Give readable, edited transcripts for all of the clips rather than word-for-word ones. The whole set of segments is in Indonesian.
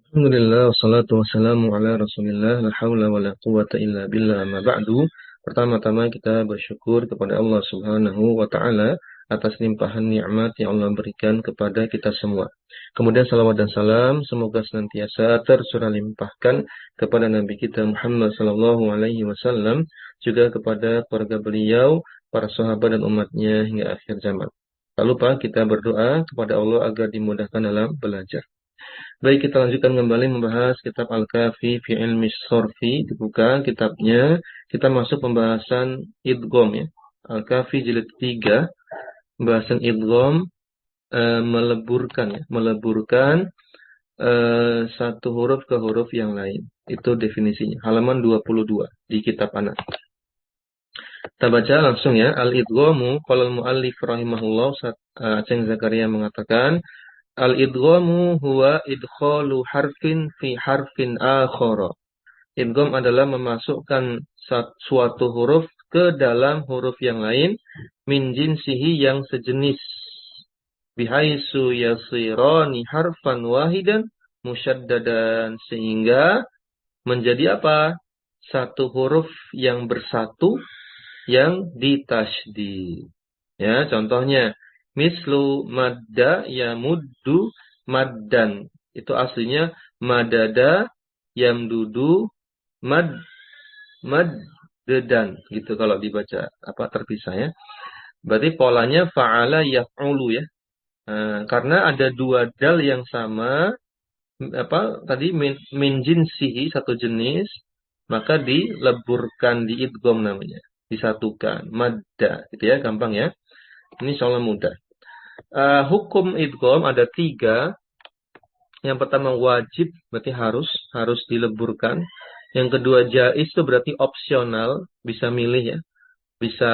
Alhamdulillah, wassalatu wassalamu ala rasulillah, la hawla wa la quwata illa billah, amma ba'du. Pertama-tama kita bersyukur kepada Allah subhanahu wa ta'ala atas limpahan nikmat yang Allah berikan kepada kita semua. Kemudian salawat dan salam semoga senantiasa tercurah limpahkan kepada Nabi kita Muhammad sallallahu alaihi wasallam, juga kepada keluarga beliau, para sahabat dan umatnya hingga akhir zaman. Tak lupa kita berdoa kepada Allah agar dimudahkan dalam belajar. Baik, kita lanjutkan kembali membahas kitab Al-Kafi fi Ilmi Sorfi. Dibuka kitabnya, kita masuk pembahasan idgham ya. Al-Kafi jilid 3, pembahasan idgham, meleburkan ya, meleburkan satu huruf ke huruf yang lain. Itu definisinya. Halaman 22 di kitab anak. Kita baca langsung ya. Al-idghamu qala al-muallif rahimahullah, Aceng Zakaria mengatakan, al-idghamu huwa idkhalu harfin fi harfin akhara. Idgham adalah memasukkan suatu huruf ke dalam huruf yang lain, min jinsihi yang sejenis, bihaisu yasirani harfan wahidan musyaddadan, sehingga menjadi apa? Satu huruf yang bersatu yang ditasydid. Ya, contohnya mislu madda yamuddu maddan. Itu aslinya madada yamdudu maddedan gitu kalau dibaca apa terpisah ya. Berarti polanya fa'ala yaf'ulu ya. Karena ada dua dal yang sama, apa tadi min jinsihi, satu jenis, maka dileburkan, diidgham namanya, disatukan, madda gitu ya, gampang ya. Ini soalnya mudah. Hukum idgham ada 3. Yang pertama wajib, berarti harus dileburkan. Yang kedua jaiz, itu berarti opsional, bisa milih ya. Bisa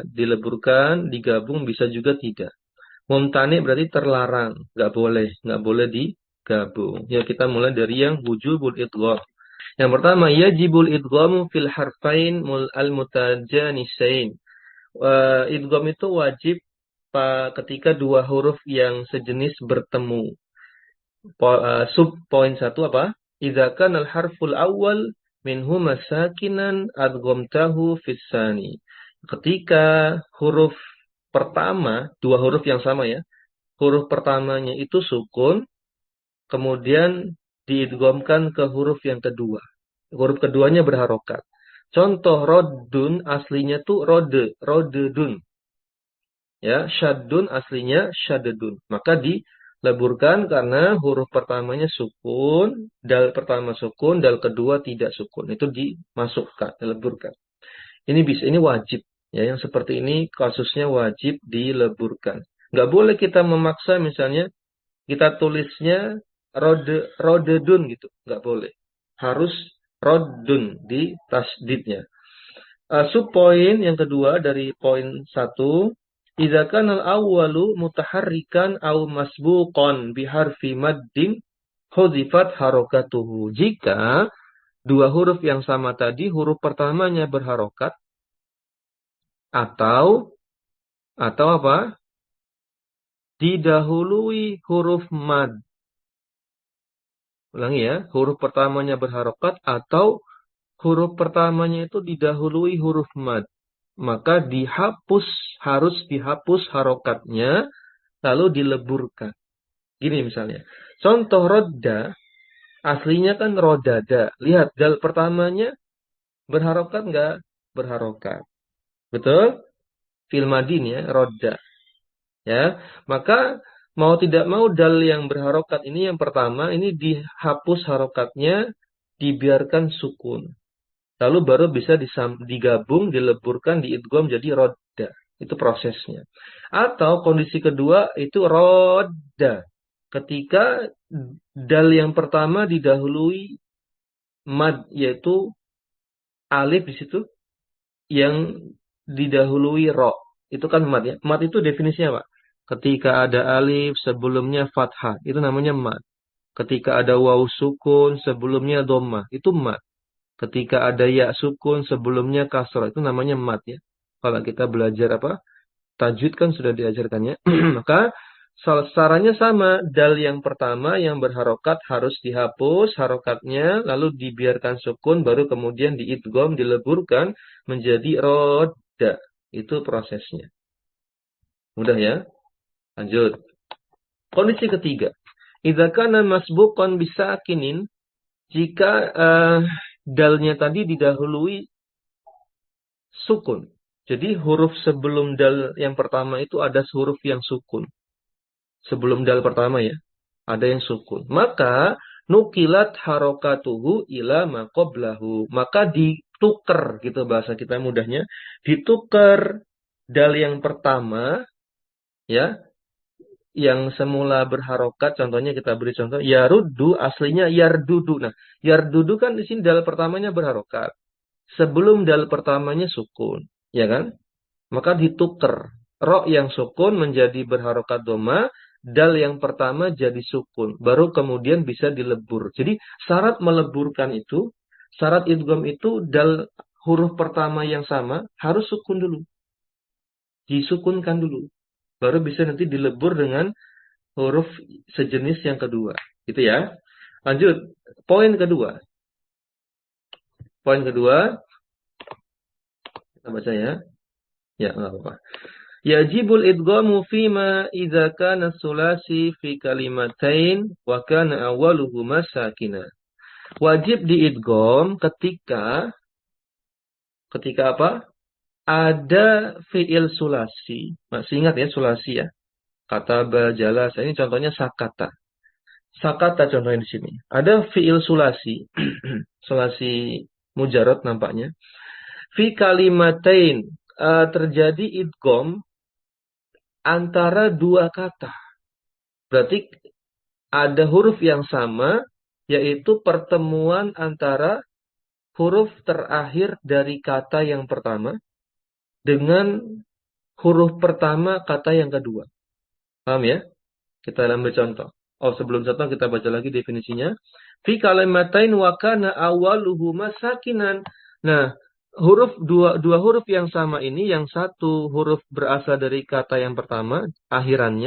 dileburkan, digabung, bisa juga tidak. Mumtani berarti terlarang, nggak boleh digabung. Ya, kita mulai dari yang wujubul idgham. Yang pertama yajibul idghamu fil harfain al-mutajanisain. Idgham itu wajib ketika dua huruf yang sejenis bertemu. Sub poin 1 apa? Idza kana al-harful awal minhu masakinan adghamtahu fis tsani. Ketika huruf pertama, dua huruf yang sama ya. Huruf pertamanya itu sukun, kemudian diidghamkan ke huruf yang kedua. Huruf keduanya berharokat. Contoh roddun aslinya tuh rodedun. Ya, syaddun aslinya syaddun. Maka dileburkan karena huruf pertamanya sukun, dal pertama sukun, dal kedua tidak sukun. Itu dimasukkan, dileburkan. Ini wajib. Ya, yang seperti ini kasusnya wajib dileburkan. Nggak boleh kita memaksa, misalnya kita tulisnya rodedun gitu, nggak boleh. Harus roddun di tasdidnya. Subpoin yang kedua dari poin 1, idza kana al-awwalu mutaharrikan aw masbuqan biharfi maddin hudhifat harakatuhu. Jika dua huruf yang sama tadi huruf pertamanya berharokat atau apa? Didahului huruf mad. Ulangi ya, huruf pertamanya berharokat atau huruf pertamanya itu didahului huruf mad. Maka harus dihapus harokatnya, lalu dileburkan. Gini misalnya. Contoh rodda, aslinya kan rodada. Lihat, dal pertamanya berharokat nggak? Berharokat. Betul? Fil madin ya, rodda. Ya, maka mau tidak mau dal yang berharokat ini yang pertama, ini dihapus harokatnya, dibiarkan sukun. Lalu baru bisa digabung, dileburkan, diidgham jadi rodda. Itu prosesnya. Atau kondisi kedua itu rodda. Ketika dal yang pertama didahului mad, yaitu alif di situ, yang didahului ro. Itu kan mad ya. Mad itu definisinya apa? Ketika ada alif sebelumnya fathah, itu namanya mad. Ketika ada waw sukun sebelumnya dhammah, itu mad. Ketika ada ya sukun sebelumnya kasrah, itu namanya mad ya. Kalau kita belajar tajwid kan sudah diajarkannya. Maka Sarannya sama, dal yang pertama yang berharokat harus dihapus harokatnya, lalu dibiarkan sukun, baru kemudian diidgham, dileburkan menjadi roda. Itu prosesnya. Mudah ya? Lanjut. Kondisi ketiga. Idza kana masbuqan bisakinin, jika dalnya tadi didahului sukun. Jadi huruf sebelum dal yang pertama itu ada huruf yang sukun. Sebelum dal pertama ya, ada yang sukun. Maka nukilat harokatuhu ila maqoblahu. Maka ditukar, gitu bahasa kita mudahnya. Ditukar dal yang pertama, ya, yang semula berharokat, contohnya kita beri contoh, yaruddu, aslinya yardudu. Nah, yardudu kan di sini dal pertamanya berharokat. Sebelum dal pertamanya sukun, ya kan? Maka ditukar. Ro yang sukun menjadi berharokat doma, dal yang pertama jadi sukun. Baru kemudian bisa dilebur. Jadi syarat meleburkan itu, syarat idgham itu dal huruf pertama yang sama harus sukun dulu. Disukunkan dulu. Baru bisa nanti dilebur dengan huruf sejenis yang kedua. Gitu ya. Lanjut. Poin kedua. Poin kedua. Kita baca ya. Ya, enggak apa-apa. Yajibul idghamu fima idza kana sulasi fi kalimatain wa kana awwaluhuma sakina. Wajib diidgham ketika apa? Ada fiil sulasi. Masih ingat ya sulasi ya? Kata bajalasa ini contohnya sakata. Sakata contohnya di sini. Ada fiil sulasi. Sulasi mujarad nampaknya. Fi kalimatain terjadi idgham antara dua kata. Berarti ada huruf yang sama, yaitu pertemuan antara huruf terakhir dari kata yang pertama dengan huruf pertama kata yang kedua. Paham ya? Kita ambil contoh. Oh, sebelum contoh kita baca lagi definisinya. Fi kalimatain wa kana awwaluhuma sakinan. Nah, dua huruf yang sama ini, yang satu huruf berasal dari kata yang pertama, akhiran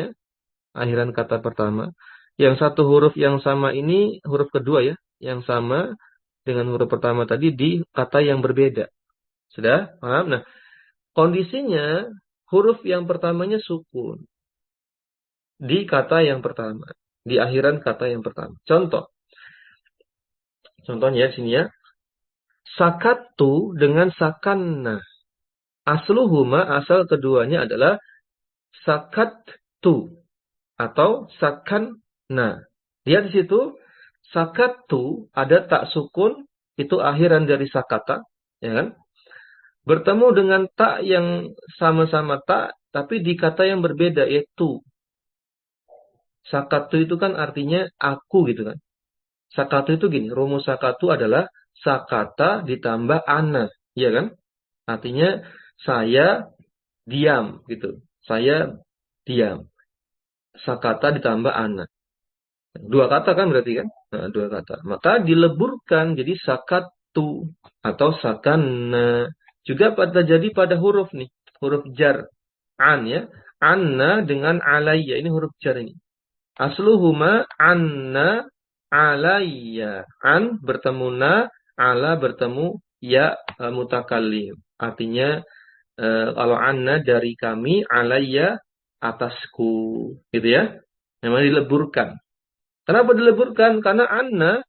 kata pertama. Yang satu huruf yang sama ini huruf kedua ya, yang sama dengan huruf pertama tadi di kata yang berbeda. Sudah? Paham? Nah, kondisinya huruf yang pertamanya sukun di kata yang pertama, di akhiran kata yang pertama. Contohnya di sini ya. Sakatu dengan sakanna. Asluhuma, asal keduanya adalah sakatu atau sakanna. Lihat di situ, sakatu ada tak sukun, itu akhiran dari sakata, ya kan? Bertemu dengan tak yang sama-sama tak, tapi di kata yang berbeda, yaitu sakatu itu kan artinya aku gitu kan. Sakatu itu gini, rumus sakatu adalah sakata ditambah ana, ya kan? Artinya saya diam gitu. Saya diam. Sakata ditambah ana. Dua kata kan berarti kan? Nah, dua kata. Maka dileburkan jadi sakatu atau sakana. Juga jadi pada huruf nih. Huruf jar. An ya. Anna dengan alayya. Ini huruf jar ini. Asluhuma anna alayya. An bertemu na. Ala bertemu ya mutakallim. Artinya kalau anna dari kami. Alayya atasku. Gitu ya. Memang dileburkan. Kenapa dileburkan? Karena anna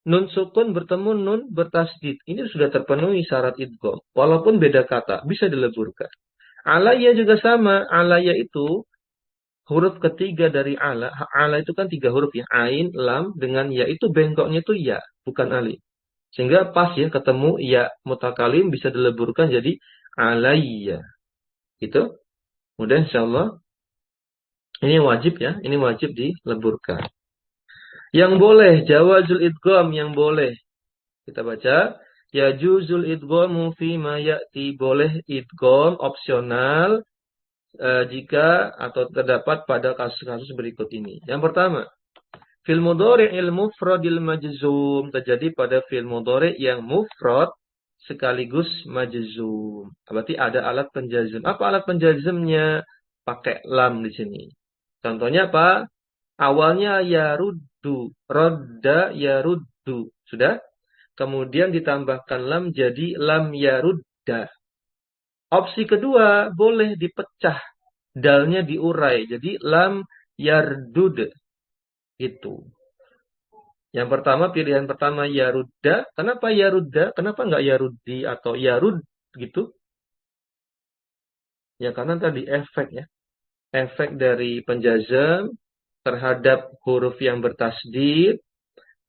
nun sukun bertemu nun bertasdid. Ini sudah terpenuhi syarat idgham. Walaupun beda kata, bisa dileburkan. Alaya juga sama. Alaya itu huruf ketiga dari ala. Ala itu kan 3 huruf ya. Ain, lam, dengan ya. Itu bengkoknya itu ya, bukan alif. Sehingga pas ya ketemu ya mutakalim bisa dileburkan jadi alaya. Itu. Mudah insyaallah. Ini wajib ya. Ini wajib dileburkan. Yang boleh, jawazul idgham yang boleh. Kita baca, yajuzul idghamu fi ma ya'ti, boleh idgham opsional jika atau terdapat pada kasus-kasus berikut ini. Yang pertama, fil mudhari'il mufradil majzum, terjadi pada fil mudhari' yang mufrad sekaligus majzum. Berarti ada alat penjazm. Apa alat penjazmnya? Pakai lam di sini. Contohnya apa? Awalnya yaruddu, rodda yaruddu. Sudah? Kemudian ditambahkan lam jadi lam yarudda. Opsi kedua, boleh dipecah. Dalnya diurai. Jadi lam yardud. Itu. Yang pertama, pilihan pertama yarudda. Kenapa yarudda? Kenapa nggak yaruddi atau yarud gitu? Ya karena tadi efek ya. Efek dari penjazam terhadap huruf yang bertasdid.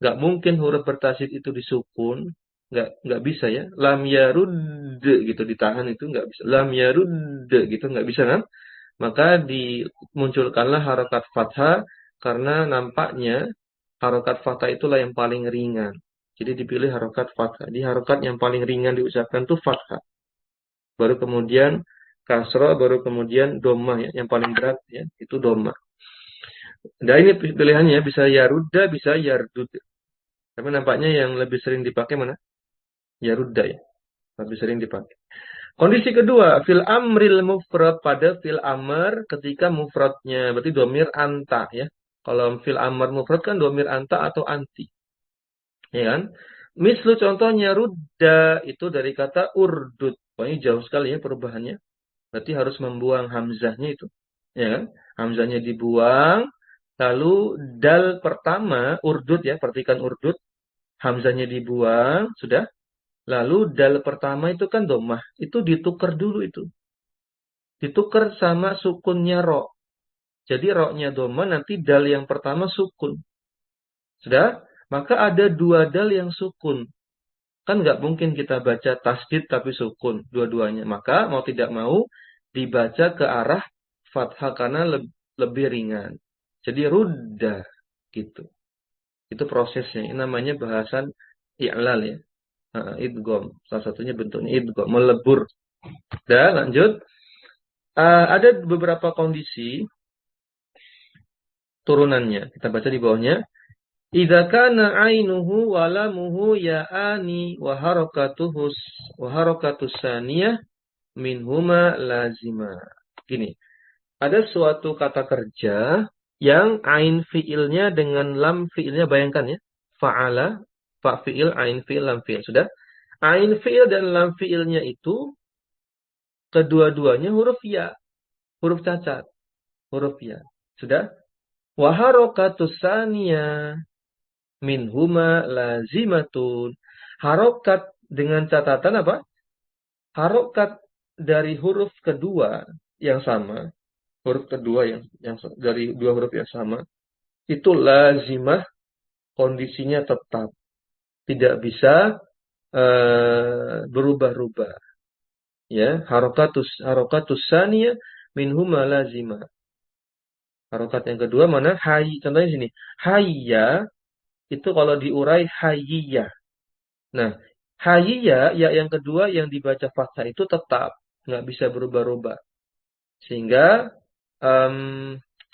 Nggak mungkin huruf bertasdid itu disukun. Nggak bisa ya. Lam yarud gitu ditahan itu nggak bisa. Lam yarud gitu nggak bisa kan? Maka dimunculkanlah harokat fathah karena nampaknya harokat fathah itulah yang paling ringan. Jadi dipilih harokat fathah. Di harokat yang paling ringan diucapkan itu fathah. Baru kemudian kasroh, baru kemudian domah ya. Yang paling berat ya itu domah. Nah ini pilihannya bisa yarudda, bisa yardud. Tapi nampaknya yang lebih sering dipakai mana? Yarudda ya. Lebih sering dipakai. Kondisi kedua, fil amril mufrad pada fil amr ketika mufradnya. Berarti domir anta ya. Kalau fil amr mufrad kan domir anta atau anti. Ya kan? Mislu contohnya rudda itu dari kata urdud. Wah, ini jauh sekali ya perubahannya. Berarti harus membuang hamzahnya itu. Ya kan? Hamzahnya dibuang. Lalu dal pertama urdud ya, perhatikan urdud. Hamzahnya dibuang, sudah. Lalu dal pertama itu kan domah. Itu ditukar dulu itu. Ditukar sama sukunnya ro. Jadi ro-nya domah nanti dal yang pertama sukun. Sudah? Maka ada dua dal yang sukun. Kan nggak mungkin kita baca tasdid tapi sukun dua-duanya. Maka mau tidak mau dibaca ke arah fathah karena lebih ringan. Jadi rudda gitu. Itu prosesnya. Ini namanya bahasan i'lal ya. Idgham. Salah satunya bentuknya idgham, melebur. Dan lanjut. Ada beberapa kondisi turunannya. Kita baca di bawahnya. Idza kana ainuhu wa lamuhu ya'ani wa harakatus saniyah minhuma lazima. Gini, ada suatu kata kerja yang ain fiilnya dengan lam fiilnya, bayangkan ya. Fa'ala, fa fiil, ain fiil, lam fiil. Sudah? Ain fiil dan lam fiilnya itu kedua-duanya huruf ya, huruf cacat, huruf ya. Sudah? Wa harakatus saniyah minhuma lazimatun. Harokat dengan catatan apa? Harokat dari huruf kedua yang sama, huruf kedua yang dari dua huruf yang sama, itu lazimah, kondisinya tetap. Tidak bisa berubah-ubah. Ya, harokatus saniyah minhuma lazimah. Harokat yang kedua mana? Hay. Contohnya sini. Hayya itu kalau diurai hayyiyah. Nah, hayyiyah ya yang kedua yang dibaca fathah itu tetap nggak bisa berubah-ubah. Sehingga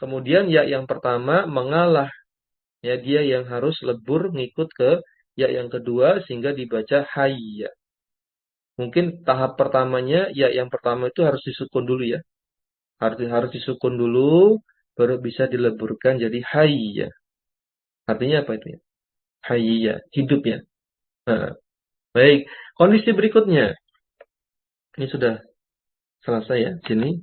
kemudian ya yang pertama mengalah. Ya dia yang harus lebur ngikut ke ya yang kedua sehingga dibaca hayya. Mungkin tahap pertamanya ya yang pertama itu harus disukun dulu ya. Harus disukun dulu baru bisa dileburkan jadi hayya. Artinya apa itu ya? Hayya, hidup ya. Nah, baik, kondisi berikutnya. Ini sudah selesai ya, sini.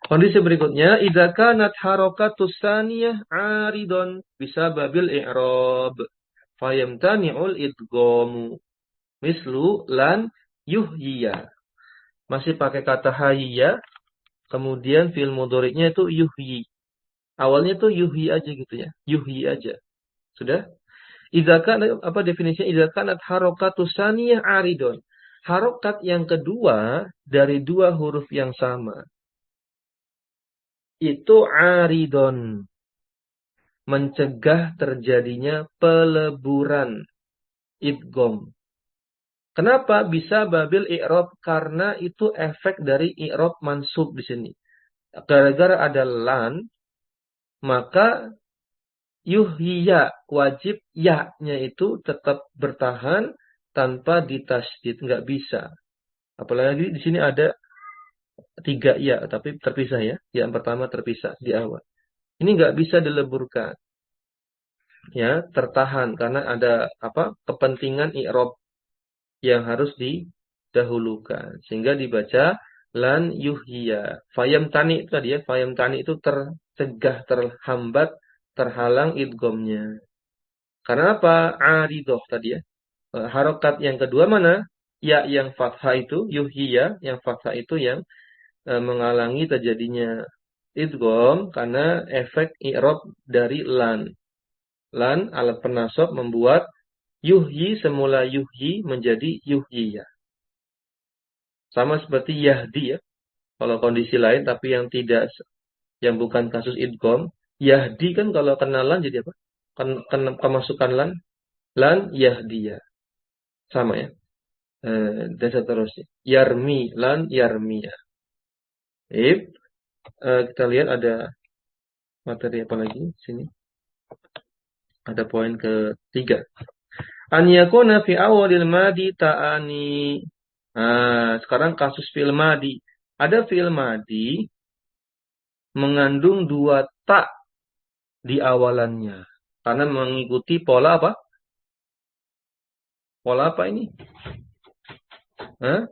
Kondisi berikutnya, idza kanat harakatus saniyah aridon bisa babil i'rab fayamtani'ul idghamu mislu lan yuhyiya. Masih pakai kata hayya, kemudian fi'il mudhari'nya itu yuhyi. Awalnya tuh yuhyi aja gitu ya, yuhyi aja. Sudah? Idza kana apa definisinya? Idza kanat harakatus saniyah aridon. Harokat yang kedua dari dua huruf yang sama. Itu aridon. Mencegah terjadinya peleburan. Idgham. Kenapa bisa babil i'rab? Karena itu efek dari i'rab mansub di sini. Gara-gara ada lan, maka yuhyiya, wajib ya-nya itu tetap bertahan tanpa ditasydid, nggak bisa. Apalagi di sini ada tiga ya, tapi terpisah ya. Yang pertama terpisah di awal. Ini nggak bisa dileburkan, ya, tertahan karena ada apa? Kepentingan i'rab yang harus didahulukan. Sehingga dibaca lan yuhyiya. Fayam tani itu tadi ya, fayam tani itu tercegah, terhambat, terhalang idghamnya. Karena apa? Aridoh tadi ya. Harokat yang kedua mana? Ya yang fathah itu, yuhyiya, yang fathah itu yang menghalangi terjadinya idgham karena efek i'rab dari lan. Lan alat penasab membuat yuhyi semula yuhyi menjadi yuhyiya. Sama seperti yahdi ya. Kalau kondisi lain tapi yang tidak, yang bukan kasus idgham, yahdi kan kalau kenalan jadi apa? Kemasukan lan yahdiya. Sama ya. Dan seterusnya. Yarmi lan yarmiya. Kita lihat ada materi apa lagi sini. Ada poin ketiga. An yakuna fi awalil madi ta'ani. Nah, sekarang kasus fi'il madi. Ada fi'il madi mengandung dua tak di awalannya. Karena mengikuti pola apa? Pola apa ini? Hah?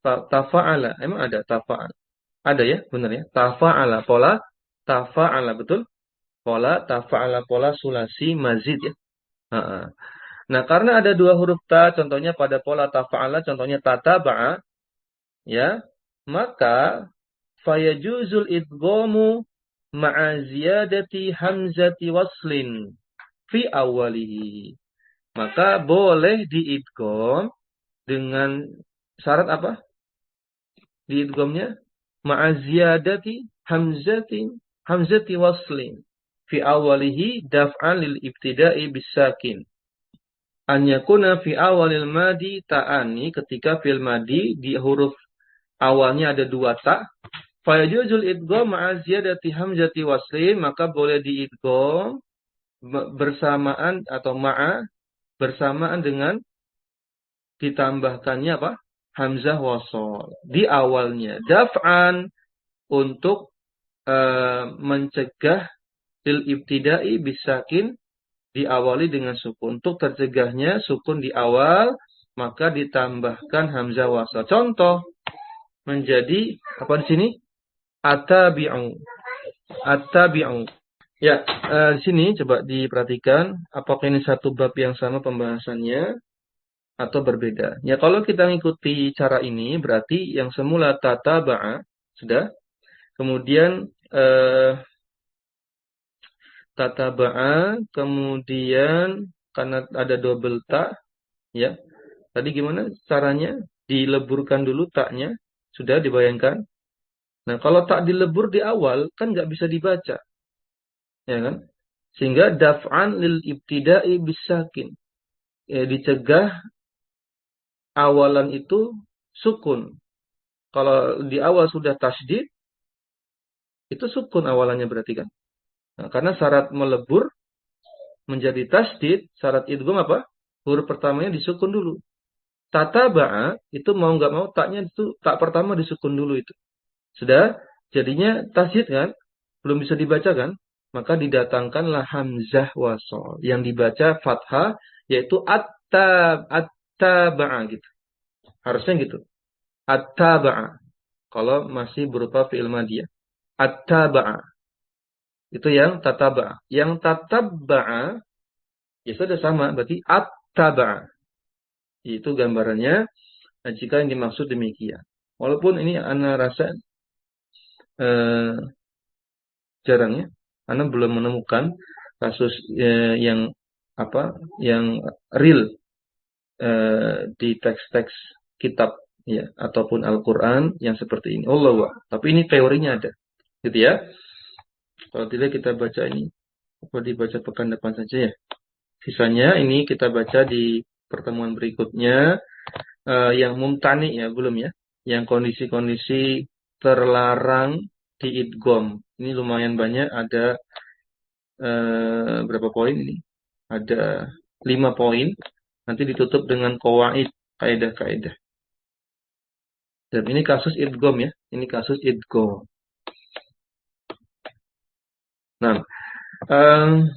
Tafa'ala. Emang ada tafa'ala? Ada ya, benar ya. Tafa'ala. Pola tafa'ala, betul? Pola tafa'ala, pola sulasi mazid ya. Nah, karena ada dua huruf ta, contohnya pada pola tafa'ala, contohnya tataba'a, ya, maka fayajuzul idghamu ma'a ziyadati hamzati waslin fi awalihi. Maka boleh diidgham dengan syarat apa? Diidghamnya ma'a ziyadati hamzati waslin fi awalihi daf'an lil ibtida'i bisakin. An yakuna fi awalil madi ta'ani, ketika fil madi di huruf awalnya ada dua ta, fa yajuzul idgham ma'a ziyadati hamzati waslin, maka boleh diidgham bersamaan atau bersamaan dengan ditambahkannya apa? Hamzah wasol di awalnya. Daf'an, untuk mencegah lil ibtida'i bisakin, diawali dengan sukun. Untuk tercegahnya sukun di awal, maka ditambahkan hamzah wasal. Contoh menjadi apa di sini? Atabi'u. Atabi'u. Ya, di sini coba diperhatikan apakah ini satu bab yang sama pembahasannya atau berbeda. Ya, kalau kita mengikuti cara ini berarti yang semula tataba'a sudah, kemudian tataba'a, kemudian karena ada double ta, ya. Tadi gimana caranya? Dileburkan dulu taknya, sudah dibayangkan. Nah, kalau tak dilebur di awal kan nggak bisa dibaca, ya kan? Sehingga daf'an lil ibtida'i bisakin. Dicegah awalan itu sukun. Kalau di awal sudah tasydid, itu sukun awalannya berarti kan. Nah, karena syarat melebur menjadi tasydid, syarat idgham apa? Huruf pertamanya disukun dulu. Tataba'a itu mau nggak mau taknya itu tak pertama disukun dulu itu. Sudah, jadinya tasydid kan? Belum bisa dibaca kan? Maka didatangkanlah hamzah wasol yang dibaca fathah, yaitu at-taba'a gitu. Harusnya gitu. At-taba'a. Kalau masih berupa fi'il madhi ya. At-taba'a. Itu yang tataba'a. Yang tataba'a ya sudah sama, berarti at-taba'a. Itu gambarannya jika yang dimaksud demikian. Walaupun ini ana rasa jarang ya. Ana belum menemukan kasus yang apa, yang real di teks-teks kitab ya ataupun Al-Qur'an yang seperti ini. Allah. Tapi ini teorinya ada. Gitu ya. Kalau tidak kita baca ini apa dibaca pekan depan saja ya. Sisanya ini kita baca di pertemuan berikutnya. Yang mumtani ya belum ya. Yang kondisi-kondisi terlarang di idgham. Ini lumayan banyak, ada berapa poin ini? Ada 5 poin. Nanti ditutup dengan qawaid, kaidah-kaidah. Dan ini kasus idgham ya. Ini kasus idgham. Nah, em,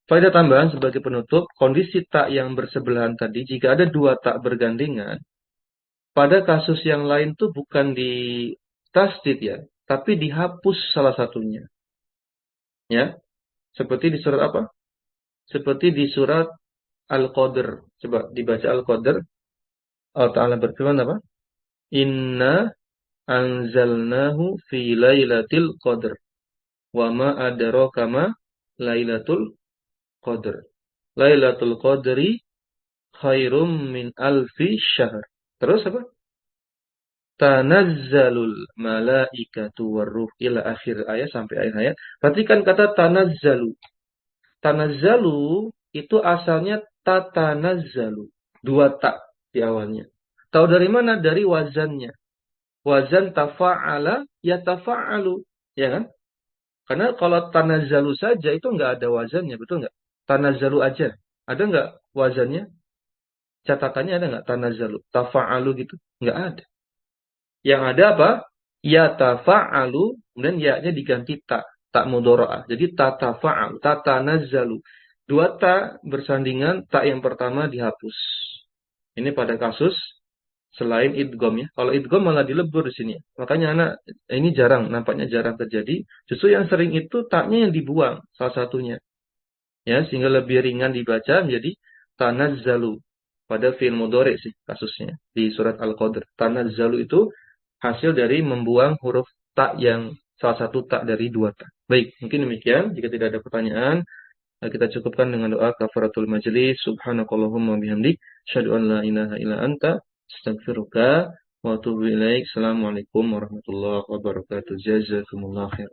faedah tambahan sebagai penutup, kondisi tak yang bersebelahan tadi, jika ada dua tak bergandengan, pada kasus yang lain tuh bukan di tasdid ya, tapi dihapus salah satunya. Ya, seperti di surat apa? Seperti di surat Al-Qadr. Coba dibaca Al-Qadr. Allah Ta'ala berfirman apa? Inna anzalnahu fi lailatul qadr. Wa ma adraka ma lailatul qadr. Lailatul qadri khairum min alfi syahr. Terus apa? Tanazzalul malaikatu warruh ila akhir ayat sampai akhir ayat. Perhatikan kata tanazzalu. Tanazzalu itu asalnya tatanazzalu. Dua tak di awalnya. Tahu dari mana? Dari wazannya. Wazan tafa'ala ya tafa'alu. Ya kan? Karena kalau tanazzalu saja itu nggak ada wazannya. Betul nggak? Tanazzalu aja. Ada nggak wazannya? Catatannya ada nggak? Tanazzalu. Tafa'alu gitu. Nggak ada. Yang ada apa? Ya tafa'alu. Kemudian ya-nya diganti tak. Tak mudora'ah. Jadi tatafa'al. Tatanazzalu. Dua tak bersandingan. Tak yang pertama dihapus. Ini pada kasus selain idgham ya. Kalau idgham malah dilebur di sini. Makanya anak ini jarang, nampaknya jarang terjadi. Justru yang sering itu taknya yang dibuang salah satunya. Ya, sehingga lebih ringan dibaca menjadi tanazzalu. Pada fi'il mudhari sih kasusnya di surat Al-Qadr. Tanazzalu itu hasil dari membuang huruf tak yang salah satu tak dari dua tak. Baik, mungkin demikian. Jika tidak ada pertanyaan, kita cukupkan dengan doa kafaratul majlis. Subhanakallahumma bihamdik. Asyhadu an la ilaha illa anta. Astaghfiruka wa atubu ilaik. Assalamualaikum warahmatullahi wabarakatuh. Jazakumullah khair.